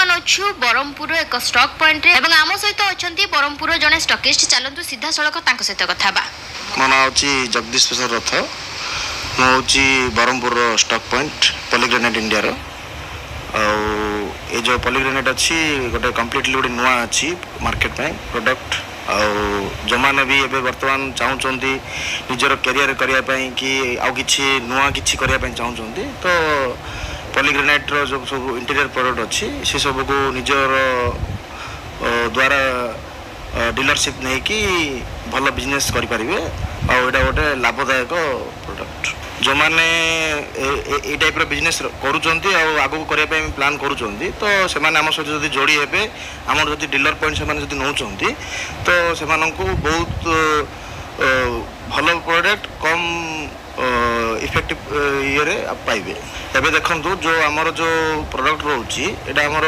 बर्तमान अच्छु बरमपुर एक स्टॉक पॉइंट रे एवं आम सहित अछंती बरमपुर जने स्टॉकिस्ट चलंतु सीधा सड़क तांको सहित कथा बा मन होची जगदीश प्रसाद रथ मो होची बरमपुर स्टॉक पॉइंट पॉलीग्रेनेट इंडिया रो ये जो पॉलीग्रेनेट अच्छी गोटे कम्प्लीटली गोटे नुआ अच्छी मार्केट में प्रोडक्ट जो मैंने भी एबे वर्तमान चाहूँगी निजर कैरियर करने कि आउ कि नुआ कि चाहूँगी तो पॉलीग्रेनेट रो जो सब इंटीरियर प्रोडक्ट अच्छी से सब को निजर द्वारा डीलरशिप नहीं कि भल बिजनेस करें आउटा गोटे लाभदायक प्रोडक्ट जो मैंने ये टाइप बिजनेस करुँच आगू करने प्लान करुँच तो से आम सहित जब जोड़ी हे आम जब डीलर पॉइंट से नौकरी तो से बहुत भल प्रोडक्ट कम इफेक्टिव ये पाइबे एबे देखंतु जो आमर जो प्रोडक्ट रोची एटा आमर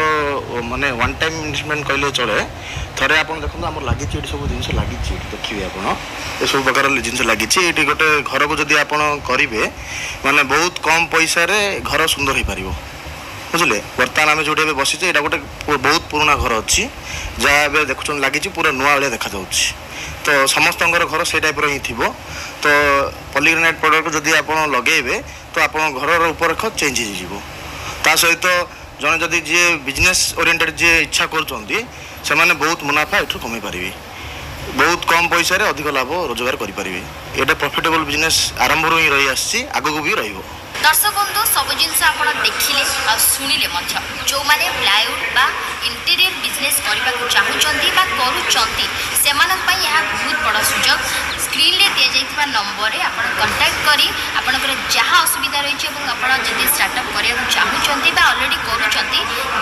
माने वन टाइम इन्वेस्टमेंट कहले चले थरे आपन देखंतु आमर लागि छि सब जिंस लागि छि देखिबे आपन ए सब प्रकार जिंस लागि छि एटी गोटे घर को जदी आपन करिवे माने बहुत कम पैसा रे घर सुंदर ही पारिबो बुझले वर्तमान आमे जोडे बे बसिছে एटा गोटे बहुत पुराना घर अछि जा एबे देखुछन लागि छि पूरा नुआ वाले देखा जाउछि तो समस्त घर से टाइप ही थी तो पॉलीग्रेनेट प्रोडक्ट जदि आप लगे तो आप घर रूपरेख चेंज हो सहित जड़े जदि जी बिजनेस ओरिएंटेड जी इच्छा कर बहुत मुनाफा एठू कमे पारे बहुत कम पैसा रे अधिक लाभ रोजगार करें ये प्रॉफिटेबल बिजनेस आरंभ ही रही आसी आगू भी रही दर्शक बंधु सब जिनस आप देखिले आ शुणिले जो माने प्लाईवुड बा इंटीरियर बिजनेस करने को चाहूँगी करुँच से बहुत बड़ा सुजोग स्क्रीन ले दि जाइए नंबर आप कंटाक्ट करी आपंकर जहाँ असुविधा रही है स्टार्टअप करने चाहूँगी अलरेडी करुँच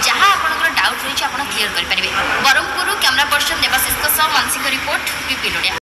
जहाँ आपंकर डाउट रही है आप क्लीयर करेंगे। बरमपुर कैमरा पर्सन देवाशीष मनसिक रिपोर्ट विपिन ओडिया।